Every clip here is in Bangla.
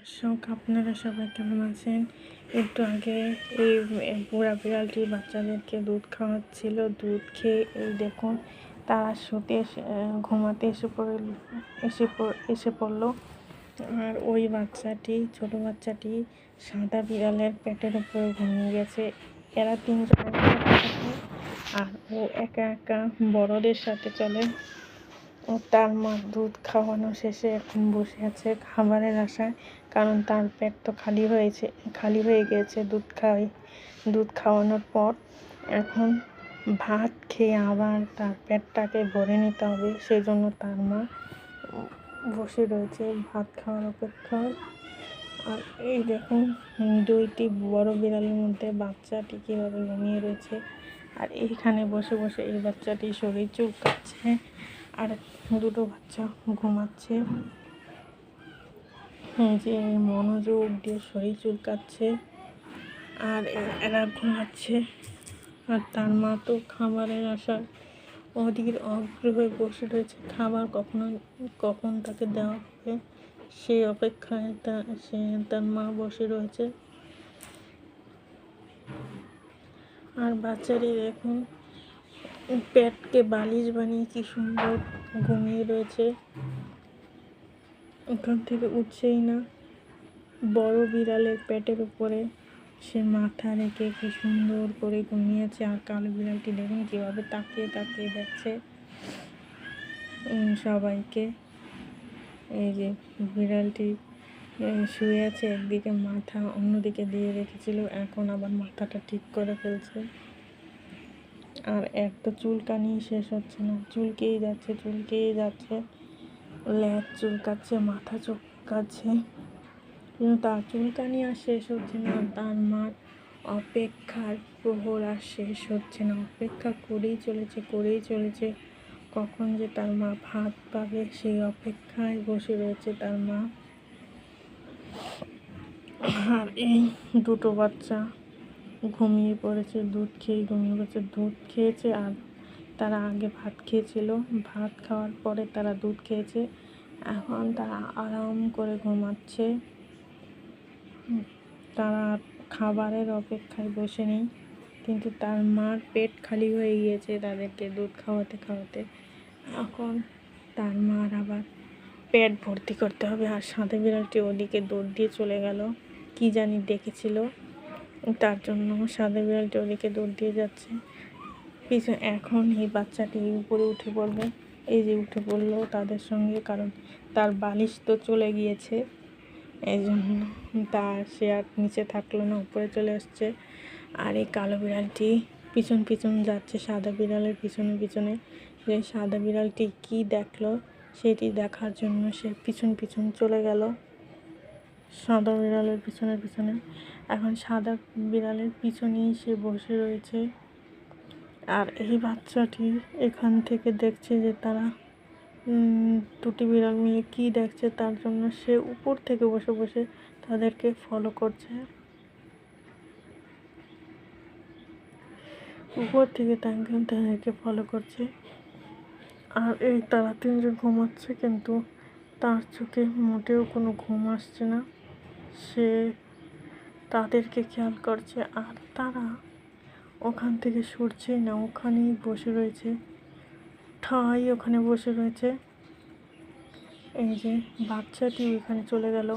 দর্শক, আপনারা সবাই কেমন আছেন? একটু আগে এই বুড়া বিড়ালটি বাচ্চাদেরকে দুধ খাওয়াচ্ছিল। দুধ খেয়ে এই দেখুন তারা শুতে ঘুমাতে এসে পড়লো। আর ওই বাচ্চাটি, ছোট বাচ্চাটি সাদা বিড়ালের পেটের উপরে ঘুমিয়ে গেছে। এরা তিনজন একসাথে থাকে আর ও একা একা বড়দের সাথে চলে। ও তার মা দুধ খাওয়ানো শেষে এখন বসে আছে খাবারের আশায়, কারণ তার পেট তো খালি হয়ে গিয়েছে দুধ খাওয়ানোর পর। এখন ভাত খেয়ে আবার তার পেটটাকে ভরে নিতে হবে, সেই জন্য তার মা বসে রয়েছে ভাত খাওয়ার অপেক্ষায়। আর এই দেখুন দুইটি বড় বিড়ালের মধ্যে বাচ্চাটি কীভাবে ঘুমিয়ে রয়েছে। আর এইখানে বসে বসে এই বাচ্চাটি শরীর চুলকাচ্ছে আর দুটো বাচ্চা ঘুমাচ্ছে। যে মনোযোগ দিয়ে শরীর চুলকাচ্ছে আর এরা ঘুমাচ্ছে। আর তার মা তো খাবারের আশায় অধীর অগ্রহ হয়ে বসে রয়েছে, খাবার কখন তাকে দেওয়া হবে সেই অপেক্ষায় তার মা বসে রয়েছে। আর বাচ্চাটি এখন পেটকে বালিশ বানিয়ে কি সুন্দর ঘুমিয়ে রয়েছে, ওখান থেকে উঠছেই না। বড় বিড়ালের পেটের উপরে সে মাথা রেখে কি সুন্দর করে ঘুমিয়েছে। আর কালো বিড়ালটি দেখুন কীভাবে তাকিয়ে তাকিয়ে দেখছে সবাইকে। এই যে বিড়ালটি শুয়ে আছে, একদিকে মাথা অন্যদিকে দিয়ে রেখেছিল, এখন আবার মাথাটা ঠিক করে ফেলছে। আর এক তো চুলকানি শেষ হচ্ছে না, চুলকেই যাচ্ছে। লেজ চুলকাচ্ছে, মাথা চুলকাচ্ছে, কিন্তু তার চুলকানি আর শেষ হচ্ছে না। তার মার অপেক্ষার প্রহর আর শেষ হচ্ছে না, অপেক্ষা করেই চলেছে কখন যে তার মা ভাত পাবে, সেই অপেক্ষায় বসে রয়েছে তার মা। আর এই দুটো বাচ্চা ঘুমিয়ে পড়েছে, দুধ খেয়েছে। আর তারা আগে ভাত খেয়েছিল, ভাত খাওয়ার পরে তারা দুধ খেয়েছে। এখন তারা আরাম করে ঘুমাচ্ছে। তারা খাবারের অপেক্ষায় বসে নেই, কিন্তু তার মার পেট খালি হয়ে গিয়েছে তাদেরকে দুধ খাওয়াতে। এখন তার মার আবার পেট ভর্তি করতে হবে। আর সাদা বিড়ালটি ওদিকে দৌড় দিয়ে চলে গেল, কি জানি দেখেছিল, তার জন্য সাদা বিড়ালটি ওদিকে দৌড় দিয়ে যাচ্ছে পিছনে। এখন এই বাচ্চাটি উপরে উঠে পড়বে, এই যে উঠে পড়লো তাদের সঙ্গে, কারণ তার বালিশ তো চলে গিয়েছে, এই জন্য সে আর নিচে থাকলো না, উপরে চলে আসছে। আর এই কালো বিড়ালটি পিছন যাচ্ছে সাদা বিড়ালের পিছনে। যে সাদা বিড়ালটি কি দেখলো সেটি দেখার জন্য সে পিছন চলে গেল সাদা বিড়ালের পিছনে। এখন সাদা বিড়ালের পিছনেই সে বসে রয়েছে। আর এই বাচ্চাটি এখান থেকে দেখছে যে তারা দুটি বিড়াল মিলে কি দেখছে, তার জন্য সে উপর থেকে বসে তাদেরকে ফলো করছে। উপর থেকে তাদেরকে ফলো করছে। আর এই তারা তিনজন ঘুমাচ্ছে, কিন্তু তার চোখে মোটেও কোনো ঘুম আসছে না, সে তাদেরকে খেয়াল করছে। আর তারা ওখান থেকে সরছেই না, ওখানেই বসে রয়েছে, ওখানে বসে রয়েছে। এই যে বাচ্চাটি ওইখানে চলে গেল,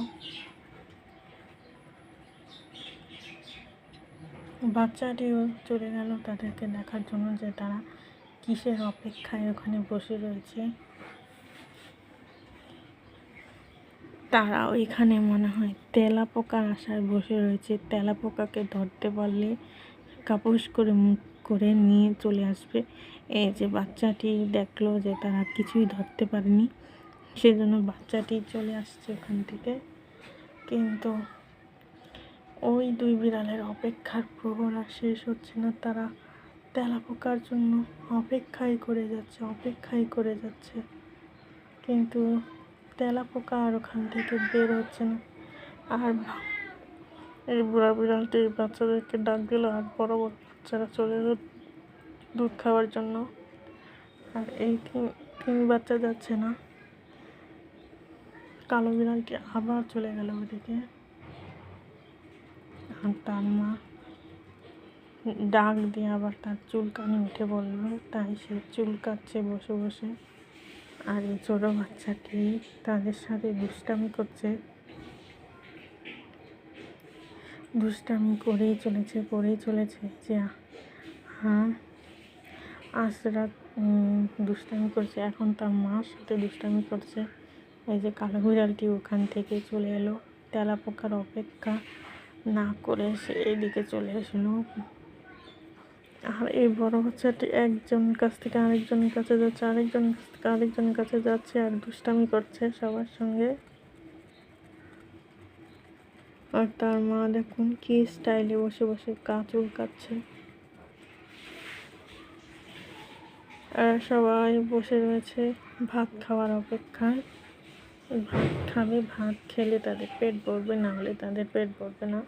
তাদেরকে দেখার জন্য যে তারা কিসের অপেক্ষায় ওখানে বসে রয়েছে। তারা ওইখানে মনে হয় তেলাপোকার আশায় বসে রয়েছে, তেলাপোকাকে ধরতে পারলে কাপুস করে মুখ করে নিয়ে চলে আসবে। এই যে বাচ্চাটি দেখলো যে তারা কিছুই ধরতে পারেনি, সেজন্য বাচ্চাটি চলে আসছে ওখান থেকে। কিন্তু ওই দুই বিড়ালের অপেক্ষার প্রহর আর শেষ হচ্ছে না, তারা তেলাপোকার জন্য অপেক্ষাই করে যাচ্ছে, কিন্তু তেলাপোকা আর ওখান থেকে বের হচ্ছে না। আর এই বুড়া বিড়ালটি বাচ্চাদেরকে ডাক দিল, আর বড় বাচ্চারা চলে এলো দুধ খাওয়ার জন্য। আর এই তিন বাচ্চা যাচ্ছে না, কালো বিড়ালটি আবার চলে গেল ওদিকে। আর তার মা ডাক দিয়ে আবার তার চুলকানি উঠে বললো, তাই সে চুলকাচ্ছে বসে বসে। আর এই ছোটো বাচ্চাটি তাদের সাথে দুষ্টামি করছে, দুষ্টামি করেই চলেছে যে হ্যাঁ আজ রাত দুষ্টামি করছে, এখন তার মার সাথে দুষ্টামি করছে। এই যে কালো বিড়ালটি ওখান থেকে চলে এলো, তেলাপোকার অপেক্ষা না করে সে এইদিকে চলে আসলো। আর এই বড় বাচ্চাটি একজনের কাছ থেকে আরেকজনের কাছে যাচ্ছে, আরেকজনের কাছ থেকে আরেকজনের কাছে যাচ্ছে আর দুষ্টামি করছে সবার সঙ্গে। আর তার মা দেখুন কি স্টাইলে বসে বসে চুল কাটছে। আর সবাই বসে রয়েছে ভাত খাওয়ার অপেক্ষায়। ভাত খাবে, ভাত খেলে তাদের পেট ভরবে, না হলে তাদের পেট ভরবে না।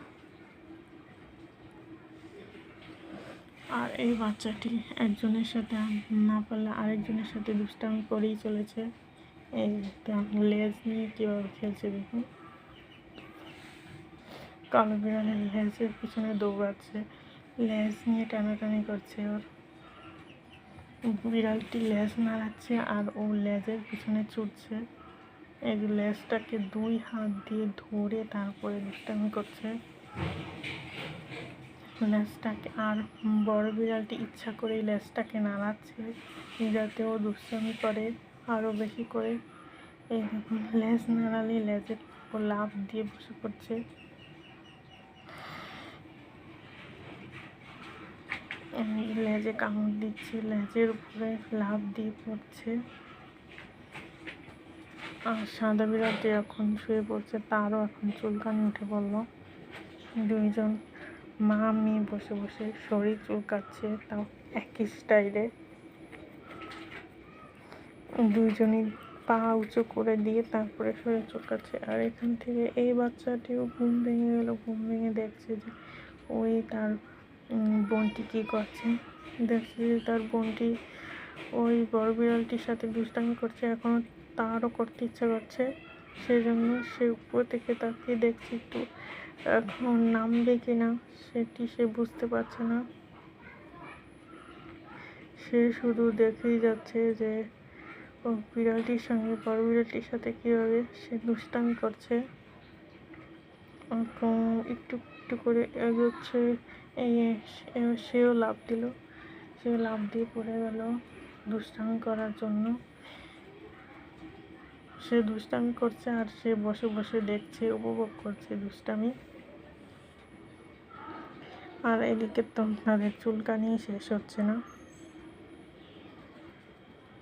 আর এই বাচ্চাটি একজনের সাথে না পারলে আরেকজনের সাথে দুষ্টামি করেই চলেছে। এই লেজ নিয়ে কীভাবে খেলছে দেখুন, কালো বিড়ালের লেজের পিছনে দৌড়াচ্ছে, লেজ নিয়ে টানাটানি করছে। ওর বিড়ালটি লেজ নাড়াচ্ছে আর ও লেজের পিছনে ছুটছে। এই লেজটাকে 2 হাত দিয়ে ধরে তারপরে দুষ্টামি করছে লেজটাকে। আর বড় বিড়ালটি ইচ্ছা করে লেজটাকে নাড়াচ্ছে যাতে ও দুষ্টামি করে আরও বেশি করে। এই দেখুন লেজ নাড়ালে লেজের উপর লাফ দিয়ে বসে পড়ছে। লেজে কামড় দিচ্ছে, লেজের উপরে লাফ দিয়ে পড়ছে। আর সাদা বিড়ালটি এখন শুয়ে পড়ছে, তারও এখন চুলকানি উঠে পড়লো। দুইজন মা মেয়ে বসে বসে শরীর চুলকাচ্ছে, তাও একই স্টাইলে। দুইজনই পা উঁচু করে দিয়ে তারপরে শরীর চুলকাচ্ছে। আর এখান থেকে এই বাচ্চাটিও ঘুম ভেঙে গেল, ঘুম ভেঙে দেখছে যে ওই তার বোনটি কী করছে। দেখছে যে তার বোনটি ওই বড় বিড়ালটির সাথে দুষ্টামি করছে, এখনও তারও করতে ইচ্ছা করছে। সেই জন্য সে উপর থেকে তাকিয়ে দেখছে একটু এখন নামবে কিনা সেটি সে বুঝতে পারছে না। সে শুধু দেখেই যাচ্ছে যে ও বিড়ালটির সঙ্গে বড় বিড়ালটির সাথে কীভাবে সে দুষ্টামি করছে। একটু একটু করে এগোচ্ছে, সেও লাফ দিল, সেও লাফ দিয়ে পড়ে গেল দুষ্টামি করার জন্য। সে দুষ্টামি করছে আর সে বসে বসে দেখছে, উপভোগ করছে দুষ্টামি। আর এদিকে তো তাদের চুলকানি শেষ হচ্ছে না।